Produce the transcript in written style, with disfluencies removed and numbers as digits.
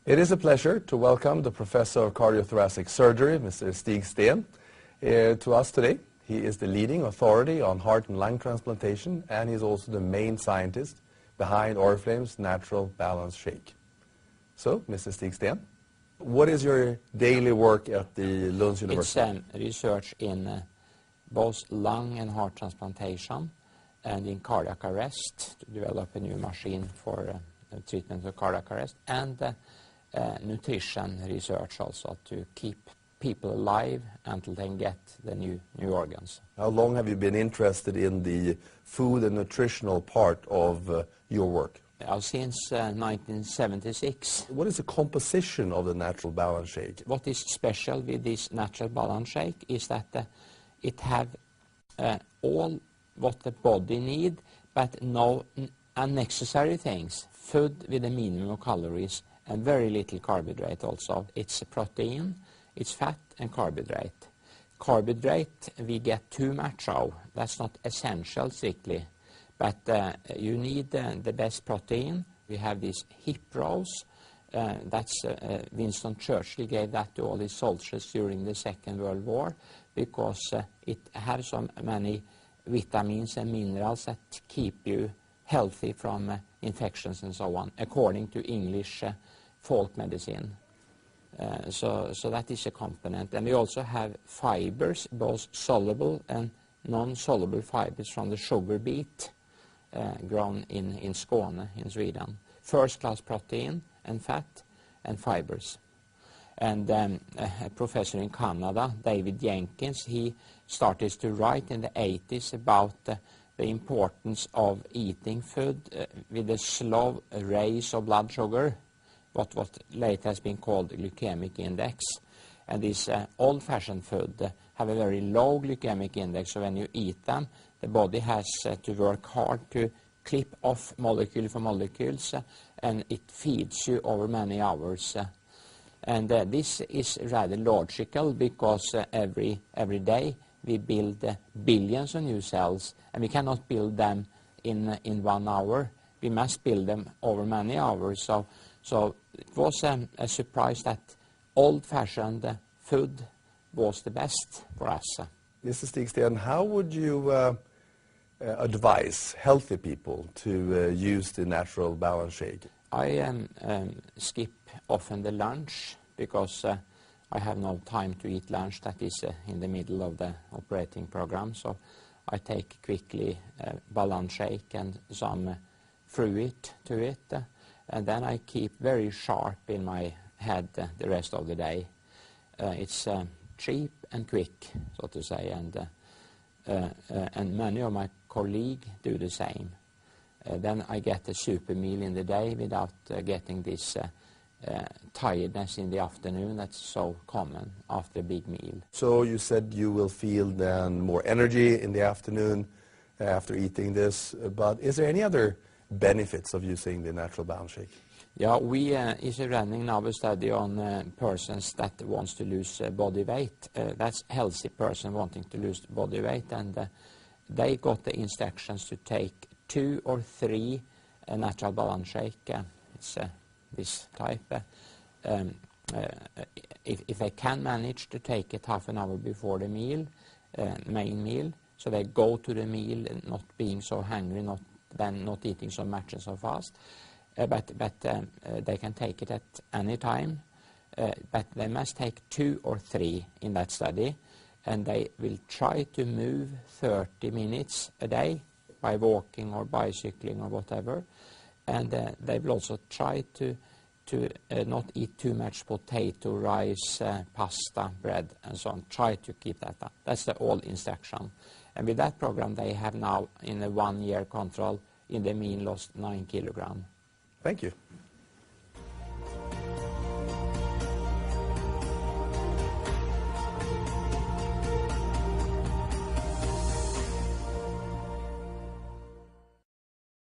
It is a pleasure to welcome the Professor of Cardiothoracic Surgery, Mr. Steen, to us today. He is the leading authority on heart and lung transplantation, and he's also the main scientist behind Oriflame's Natural Balance Shake. So, Mr. Steen, what is your daily work at the Lund University? It's research in both lung and heart transplantation and in cardiac arrest, to develop a new machine for treatment of cardiac arrest, and nutrition research also to keep people alive until they get the new organs. How long have you been interested in the food and nutritional part of your work? Since 1976. What is the composition of the Natural Balance Shake? What is special with this Natural Balance Shake is that it have all what the body need, but no unnecessary things. Food with a minimum of calories and very little carbohydrate also. It's protein, it's fat and carbohydrate. Carbohydrate we get too much of. That's not essential strictly. But you need the best protein. We have these hip rows. That's Winston Churchill gave that to all his soldiers during the Second World War because it has so many vitamins and minerals that keep you healthy from infections and so on, according to English folk medicine. So that is a component. And we also have fibers, both soluble and non-soluble fibers from the sugar beet grown in Skåne, in Sweden. First-class protein and fat and fibers. And a professor in Canada, David Jenkins, he started to write in the 80s about the importance of eating food with a slow raise of blood sugar, what later has been called glycemic index. And this old-fashioned food have a very low glycemic index, so when you eat them, the body has to work hard to clip off molecule for molecules, and it feeds you over many hours. And this is rather logical because every day we build billions of new cells, and we cannot build them in 1 hour. We must build them over many hours. So it was a surprise that old-fashioned food was the best for us. Mr. Stig, how would you advise healthy people to use the Natural Balance Shake? I skip often the lunch because I have no time to eat lunch. That is in the middle of the operating program. So I take quickly balance shake and some fruit to it. And then I keep very sharp in my head the rest of the day. It's cheap and quick, so to say, and many of my colleagues do the same. Then I get a super meal in the day without getting this tiredness in the afternoon that's so common after a big meal. So you said you will feel then more energy in the afternoon after eating this, but is there any other benefits of using the Natural Balance Shake? Yeah, we is running now a study on persons that wants to lose body weight. That's healthy person wanting to lose body weight, and they got the instructions to take 2 or 3 Natural Balance Shake. It's this type. If they can manage to take it half an hour before the meal, main meal, so they go to the meal not being so hungry, not eating so much and so fast, but they can take it at any time, but they must take 2 or 3 in that study, and they will try to move 30 minutes a day by walking or bicycling or whatever, and they will also try to not eat too much potato, rice, pasta, bread, and so on. Try to keep that down. That's the old instruction. And with that program, they have now, in a 1-year control, in the mean lost 9 kilograms. Thank you.